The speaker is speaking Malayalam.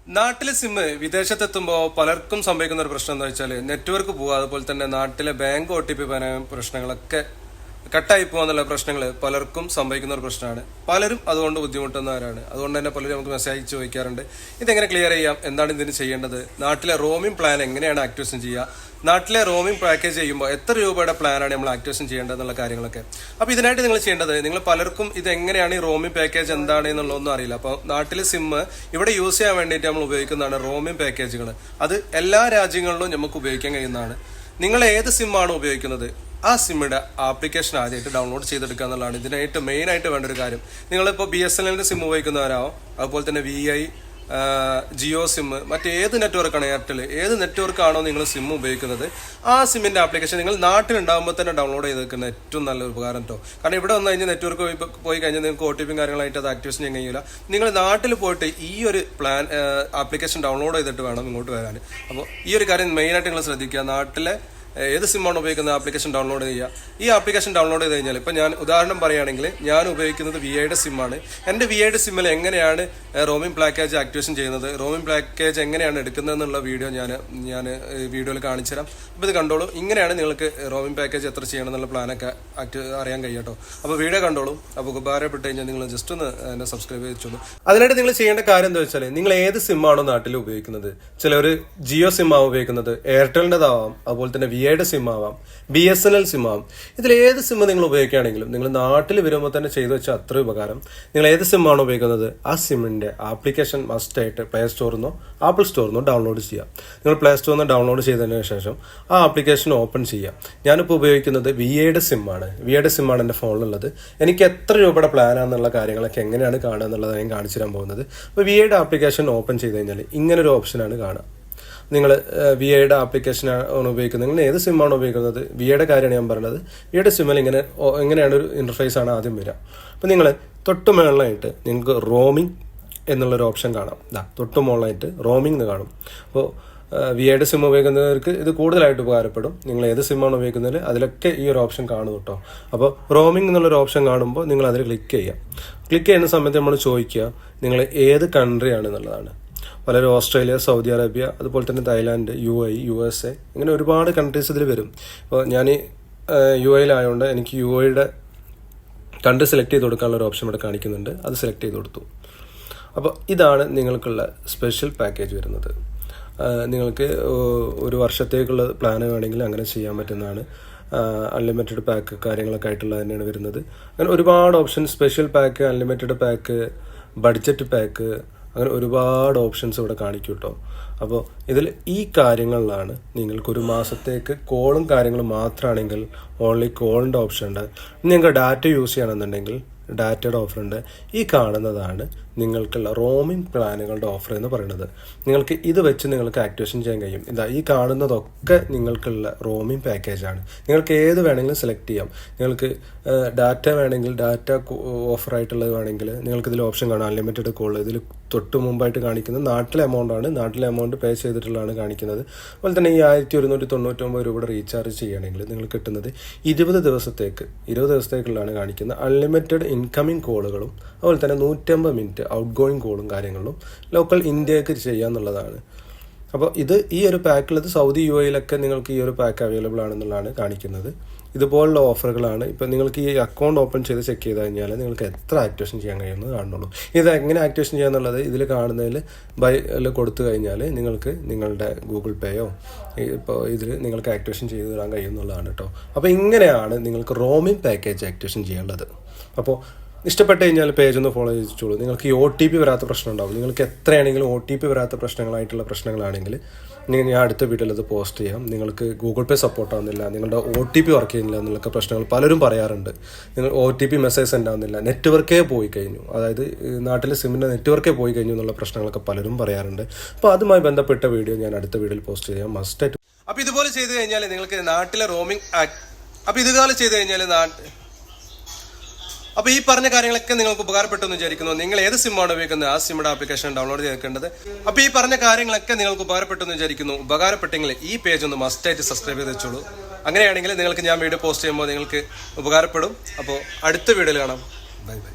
നാട്ടിലെ സിമ്മ് വിദേശത്തെത്തുമ്പോൾ പലർക്കും സംഭവിക്കുന്ന ഒരു പ്രശ്നം എന്താ വെച്ചാൽ നെറ്റ്വർക്ക് പോകുക, അതുപോലെ തന്നെ നാട്ടിലെ ബാങ്ക് OTP പ്രശ്നങ്ങളൊക്കെ കട്ടായി പോകാന്നുള്ള പ്രശ്നങ്ങൾ പലർക്കും സംഭവിക്കുന്ന ഒരു പ്രശ്നമാണ്. പലരും അതുകൊണ്ട് ബുദ്ധിമുട്ടുന്നവരാണ്. അതുകൊണ്ട് തന്നെ പലരും നമുക്ക് മെസ്സേജ് ചോദിക്കാറുണ്ട്, ഇതെങ്ങനെ ക്ലിയർ ചെയ്യാം, എന്താണ് ഇതിന് ചെയ്യേണ്ടത്, നാട്ടിലെ റോമിംഗ് പ്ലാൻ എങ്ങനെയാണ് ആക്ടിവേഷൻ ചെയ്യുക, നാട്ടിലെ റോമിംഗ് പാക്കേജ് ചെയ്യുമ്പോൾ എത്ര രൂപയുടെ പ്ലാനാണ് നമ്മൾ ആക്ടിവേഷൻ ചെയ്യേണ്ടത് എന്നുള്ള കാര്യങ്ങളൊക്കെ. അപ്പോൾ ഇതിനായിട്ട് നിങ്ങൾ ചെയ്യേണ്ടത്, നിങ്ങൾ പലർക്കും ഇത് എങ്ങനെയാണ് ഈ റോമിംഗ് പാക്കേജ് എന്താണ് എന്നുള്ളതൊന്നും അറിയില്ല. അപ്പോൾ നാട്ടിലെ സിമ്മ് ഇവിടെ യൂസ് ചെയ്യാൻ വേണ്ടിയിട്ട് നമ്മൾ ഉപയോഗിക്കുന്നതാണ് റോമിംഗ് പാക്കേജുകൾ. അത് എല്ലാ രാജ്യങ്ങളിലും നമുക്ക് ഉപയോഗിക്കാൻ കഴിയുന്നതാണ്. നിങ്ങൾ ഏത് സിമ്മാണ് ഉപയോഗിക്കുന്നത് ആ സിമ്മിന്റെ ആപ്ലിക്കേഷൻ ആദ്യമായിട്ട് ഡൗൺലോഡ് ചെയ്തെടുക്കുക എന്നുള്ളതാണ് ഇതിനായിട്ട് മെയിൻ ആയിട്ട് വേണ്ട ഒരു കാര്യം. നിങ്ങളിപ്പോൾ BSNLന്റെ സിം ഉപയോഗിക്കുന്നവരാവും, അതുപോലെ തന്നെ VI, ജിയോ സിമ്മ്, മറ്റേത് നെറ്റ്വർക്കാണ്, എയർടെൽ, ഏത് നെറ്റ്വർക്കാണോ നിങ്ങൾ സിം ഉപയോഗിക്കുന്നത് ആ സിമ്മിന്റെ ആപ്ലിക്കേഷൻ നിങ്ങൾ നാട്ടിലുണ്ടാകുമ്പോൾ തന്നെ ഡൗൺലോഡ് ചെയ്ത് വെക്കുന്ന ഏറ്റവും നല്ല ഉപകാരം കേട്ടോ. കാരണം ഇവിടെ വന്നു കഴിഞ്ഞാൽ നെറ്റ്വർക്ക് പോയി കഴിഞ്ഞാൽ നിങ്ങൾക്ക് OTP കാര്യങ്ങളായിട്ട് അത് ആക്ടിവേഷൻ ചെയ്യാൻ കഴിയില്ല. നിങ്ങൾ നാട്ടിൽ പോയിട്ട് ഈ ഒരു പ്ലാൻ ആപ്ലിക്കേഷൻ ഡൗൺലോഡ് ചെയ്തിട്ട് വേണം ഇങ്ങോട്ട് വരാൻ. അപ്പോൾ ഈ ഒരു കാര്യം മെയിനായിട്ട് നിങ്ങൾ ശ്രദ്ധിക്കുക. നാട്ടിലെ ഏത് സിമ്മാണ് ഉപയോഗിക്കുന്ന ആപ്ലിക്കേഷൻ ഡൗൺലോഡ് ചെയ്യുക. ഈ ആപ്ലിക്കേഷൻ ഡൗൺലോഡ് ചെയ്ത് കഴിഞ്ഞാൽ ഇപ്പം ഞാൻ ഉദാഹരണം പറയുകയാണെങ്കിൽ ഞാൻ ഉപയോഗിക്കുന്നത് VIയുടെ സിമ്മാണ്. എൻ്റെ VIയുടെ സിമ്മിൽ എങ്ങനെയാണ് റോമിംഗ് പാക്കേജ് ആക്ടിവേഷൻ ചെയ്യുന്നത്, റോമിംഗ് പാക്കേജ് എങ്ങനെയാണ് എടുക്കുന്നതെന്നുള്ള വീഡിയോ ഞാൻ വീഡിയോയിൽ കാണിച്ചു തരാം. അപ്പോൾ ഇത് കണ്ടോളൂ. ഇങ്ങനെയാണ് നിങ്ങൾക്ക് റോമിംഗ് പാക്കേജ് എത്ര ചെയ്യണം എന്നുള്ള പ്ലാനൊക്കെ അറിയാൻ കഴിയട്ടോ. അപ്പോൾ വീഡിയോ കണ്ടോളൂ. അപ്പോൾ ഉപകാരപ്പെട്ട് കഴിഞ്ഞാൽ നിങ്ങൾ ജസ്റ്റ് ഒന്ന് എന്നെ സബ്സ്ക്രൈബ് ചെയ്തോളൂ. അതിനായിട്ട് നിങ്ങൾ ചെയ്യേണ്ട കാര്യം എന്താ വെച്ചാൽ, നിങ്ങൾ ഏത് സിമ്മാണോ നാട്ടിൽ ഉപയോഗിക്കുന്നത്, ചിലർ ജിയോ സിമ്മാണ് ഉപയോഗിക്കുന്നത്, എയർടെലിൻ്റെതാവാം, അതുപോലെ തന്നെ VIയുടെ സിം ആവാം, BSNL സിം ആവാം. ഇതിൽ ഏത് സിമ്മ് നിങ്ങൾ ഉപയോഗിക്കുകയാണെങ്കിലും നിങ്ങൾ നാട്ടിൽ വരുമ്പോൾ തന്നെ ചെയ്തു വെച്ചാൽ അത്ര ഉപകാരം. നിങ്ങൾ ഏത് സിമ്മാണോ ഉപയോഗിക്കുന്നത് ആ സിമ്മിന്റെ ആപ്ലിക്കേഷൻ മസ്റ്റായിട്ട് പ്ലേ സ്റ്റോറിൽ നിന്നോ ആപ്പിൾ സ്റ്റോറിൽ നിന്നോ ഡൗൺലോഡ് ചെയ്യാം. നിങ്ങൾ പ്ലേ സ്റ്റോറിൽ നിന്ന് ഡൗൺലോഡ് ചെയ്തതിന് ശേഷം ആ ആപ്ലിക്കേഷൻ ഓപ്പൺ ചെയ്യാം. ഞാനിപ്പോൾ ഉപയോഗിക്കുന്നത് VIയുടെ സിമ്മാണ്. VIയുടെ സിമ്മാണ് എൻ്റെ ഫോണിലുള്ളത്. എനിക്ക് എത്ര രൂപയുടെ പ്ലാനാണെന്നുള്ള കാര്യങ്ങളൊക്കെ എങ്ങനെയാണ് കാണുക എന്നുള്ളത് ഞാൻ കാണിച്ചു തരാൻ പോകുന്നത്. അപ്പോൾ VIയുടെ ആപ്ലിക്കേഷൻ ഓപ്പൺ ചെയ്ത് കഴിഞ്ഞാൽ ഇങ്ങനൊരു ഓപ്ഷനാണ് കാണുക. നിങ്ങൾ VIയുടെ ആപ്ലിക്കേഷനാണ് ഉപയോഗിക്കുന്നത്, നിങ്ങൾ ഏത് സിമ്മാണ് ഉപയോഗിക്കുന്നത്, VIയുടെ കാര്യമാണ് ഞാൻ പറയുന്നത്. VIയുടെ സിമ്മിൽ എങ്ങനെയാണ് ഒരു ഇൻ്റർഫേസ് ആണ് ആദ്യം വരിക. അപ്പോൾ നിങ്ങൾ തൊട്ട് മുകളിലായിട്ട് നിങ്ങൾക്ക് റോമിംഗ് എന്നുള്ളൊരു ഓപ്ഷൻ കാണാം. തൊട്ട് മുകളിലായിട്ട് റോമിംഗ് എന്ന് കാണും. അപ്പോൾ VIയുടെ സിം ഉപയോഗിക്കുന്നവർക്ക് ഇത് കൂടുതലായിട്ട് ഉപകാരപ്പെടും. നിങ്ങൾ ഏത് സിമ്മാണ് ഉപയോഗിക്കുന്നത് അതിലൊക്കെ ഈ ഒരു ഓപ്ഷൻ കാണും കേട്ടോ. അപ്പോൾ റോമിംഗ് എന്നുള്ളൊരു ഓപ്ഷൻ കാണുമ്പോൾ നിങ്ങൾ അതിൽ ക്ലിക്ക് ചെയ്യുക. ക്ലിക്ക് ചെയ്യുന്ന സമയത്ത് നമ്മൾ ചോദിക്കുക നിങ്ങൾ ഏത് കൺട്രിയാണ് എന്നുള്ളതാണ്. പലരും ഓസ്ട്രേലിയ, സൗദി അറേബ്യ, അതുപോലെ തന്നെ തായ്ലാൻഡ്, UAE, USA, ഇങ്ങനെ ഒരുപാട് കൺട്രീസ് ഇതിൽ വരും. അപ്പോൾ ഞാൻ UAEയിലായതുകൊണ്ട് എനിക്ക് UAEയുടെ കൺട്രി സെലക്ട് ചെയ്ത് കൊടുക്കാനുള്ള ഒരു ഓപ്ഷൻ ഇവിടെ കാണിക്കുന്നുണ്ട്. അത് സെലക്ട് ചെയ്ത് കൊടുത്തു. അപ്പോൾ ഇതാണ് നിങ്ങൾക്കുള്ള സ്പെഷ്യൽ പാക്കേജ് വരുന്നത്. നിങ്ങൾക്ക് ഒരു വർഷത്തേക്കുള്ള പ്ലാൻ വേണമെങ്കിൽ അങ്ങനെ ചെയ്യാൻ പറ്റുന്നതാണ്. അൺലിമിറ്റഡ് പാക്ക് കാര്യങ്ങളൊക്കെ ആയിട്ടുള്ള തന്നെയാണ് വരുന്നത്. അങ്ങനെ ഒരുപാട് option, special pack, unlimited pack, budget pack, അങ്ങനെ ഒരുപാട് ഓപ്ഷൻസ് ഇവിടെ കാണിക്കും കേട്ടോ. അപ്പോൾ ഇതിൽ ഈ കാര്യങ്ങളിലാണ് നിങ്ങൾക്കൊരു മാസത്തേക്ക് കോളും കാര്യങ്ങളും മാത്രമാണെങ്കിൽ ഓൺലി കോളിൻ്റെ ഓപ്ഷൻ ഉണ്ട്. നിങ്ങൾക്ക് ഡാറ്റ യൂസ് ചെയ്യണമെന്നുണ്ടെങ്കിൽ ഡാറ്റയുടെ ഓഫർ ഉണ്ട്. ഈ കാണുന്നതാണ് നിങ്ങൾക്കുള്ള റോമിംഗ് പ്ലാനുകളുടെ ഓഫർ എന്ന് പറയുന്നത്. നിങ്ങൾക്ക് ഇത് വെച്ച് നിങ്ങൾക്ക് ആക്ടിവേഷൻ ചെയ്യാൻ കഴിയും. ഈ കാണുന്നതൊക്കെ നിങ്ങൾക്കുള്ള റോമിംഗ് പാക്കേജാണ്. നിങ്ങൾക്ക് ഏത് വേണമെങ്കിലും സെലക്ട് ചെയ്യാം. നിങ്ങൾക്ക് ഡാറ്റ വേണമെങ്കിൽ ഡാറ്റ ഓഫറായിട്ടുള്ളത് വേണമെങ്കിൽ നിങ്ങൾക്ക് ഇതിൽ ഓപ്ഷൻ കാണാം. അൺലിമിറ്റഡ് കോൾ ഇതിൽ തൊട്ട് മുമ്പായിട്ട് കാണിക്കുന്നത് നാട്ടിലെ എമൗണ്ടാണ്. നാട്ടിലെ എമൗണ്ട് പേ ചെയ്തിട്ടുള്ളതാണ് കാണിക്കുന്നത്. അതുപോലെ തന്നെ ഈ 1199 രൂപയുടെ റീചാർജ് ചെയ്യുകയാണെങ്കിൽ നിങ്ങൾ കിട്ടുന്നത് 20 ദിവസത്തേക്കുള്ളതാണ് കാണിക്കുന്നത്. അൺലിമിറ്റഡ് ഇൻകമിങ് കോളുകളും അതുപോലെ തന്നെ 150 മിനിറ്റ് ഔട്ട് ഗോയിങ് കോളും കാര്യങ്ങളും ലോക്കൽ ഇന്ത്യക്ക് ചെയ്യാന്നുള്ളതാണ്. അപ്പോൾ ഈ ഒരു പാക്കിലത് സൗദി UAEയിലൊക്കെ നിങ്ങൾക്ക് ഈ ഒരു പാക്ക് അവൈലബിൾ ആണെന്നുള്ളതാണ് കാണിക്കുന്നത്. ഇതുപോലുള്ള ഓഫറുകളാണ്. ഇപ്പം നിങ്ങൾക്ക് ഈ അക്കൗണ്ട് ഓപ്പൺ ചെയ്ത് ചെക്ക് ചെയ്ത് കഴിഞ്ഞാൽ നിങ്ങൾക്ക് എത്ര ആക്ടിവേഷൻ ചെയ്യാൻ കഴിയുമെന്ന് കാണുള്ളൂ. ഇത് എങ്ങനെ ആക്ടിവേഷൻ ചെയ്യാന്നുള്ളത് ഇതിൽ കാണുന്നതിൽ ബൈയിൽ കൊടുത്തു കഴിഞ്ഞാൽ നിങ്ങൾക്ക് നിങ്ങളുടെ ഗൂഗിൾ പേയോ ഇപ്പോൾ ഇതിൽ നിങ്ങൾക്ക് ആക്ടിവേഷൻ ചെയ്ത് തരാൻ കഴിയുന്നുള്ളതാണ് കേട്ടോ. അപ്പോൾ ഇങ്ങനെയാണ് നിങ്ങൾക്ക് റോമിംഗ് പാക്കേജ് ആക്ടിവേഷൻ ചെയ്യേണ്ടത്. അപ്പോൾ ഇഷ്ടപ്പെട്ട് കഴിഞ്ഞാൽ പേജ് ഒന്ന് ഫോളോ ചെയ്തോളൂ. നിങ്ങൾക്ക് ഈ OTP വരാത്ത പ്രശ്നം ഉണ്ടാവും. നിങ്ങൾക്ക് എത്രയാണെങ്കിലും OTP വരാത്ത പ്രശ്നങ്ങളായിട്ടുള്ള പ്രശ്നങ്ങളാണെങ്കിൽ ഞാൻ അടുത്ത വീഡിയോയിൽ അത് പോസ്റ്റ് ചെയ്യാം. നിങ്ങൾക്ക് ഗൂഗിൾ പേ സപ്പോർട്ട് ആവുന്നില്ല, നിങ്ങളുടെ OTP വർക്ക് ചെയ്യുന്നില്ല എന്നുള്ള പ്രശ്നങ്ങൾ പലരും പറയാറുണ്ട്. നിങ്ങൾ OTP മെസ്സേജ് സെൻഡ് ആവുന്നില്ല, നെറ്റ്വർക്കേ പോയി കഴിഞ്ഞു, അതായത് നാട്ടിലെ സിമ്മിൻ്റെ നെറ്റ്വർക്കേ പോയി കഴിഞ്ഞു എന്നുള്ള പ്രശ്നങ്ങളൊക്കെ പലരും പറയാറുണ്ട്. അപ്പോൾ അതുമായി ബന്ധപ്പെട്ട വീഡിയോ ഞാൻ അടുത്ത വീഡിയോയിൽ പോസ്റ്റ് ചെയ്യാം മസ്റ്റായിട്ട്. അപ്പോൾ ഇതുപോലെ ചെയ്ത് കഴിഞ്ഞാൽ നിങ്ങൾക്ക് നാട്ടിലെ റോമിംഗ് അപ്പോൾ ഈ പറഞ്ഞ കാര്യങ്ങളൊക്കെ നിങ്ങൾക്ക് ഉപകാരപ്പെട്ടു എന്ന് വിചാരിക്കുന്നു. നിങ്ങൾ ഏത് സിമ്മാണ് ഉപയോഗിക്കുന്നത് ആ സിമ്മിയുടെ ആപ്ലിക്കേഷൻ ഡൗൺലോഡ് ചെയ്തേണ്ടത്. അപ്പോൾ ഈ പറഞ്ഞ കാര്യങ്ങളൊക്കെ നിങ്ങൾക്ക് ഉപകാരപ്പെട്ടു എന്ന് വിചാരിക്കുന്നു. ഉപകാരപ്പെട്ടെങ്കിൽ ഈ പേജ് ഒന്ന് മസ്റ്റായിട്ട് സബ്സ്ക്രൈബ് ചെയ്ത് വെച്ചോളൂ. അങ്ങനെയാണെങ്കിൽ നിങ്ങൾക്ക് ഞാൻ വീഡിയോ പോസ്റ്റ് ചെയ്യുമ്പോൾ നിങ്ങൾക്ക് ഉപകാരപ്പെടും. അപ്പോൾ അടുത്ത വീഡിയോയിൽ കാണാം. Bye bye.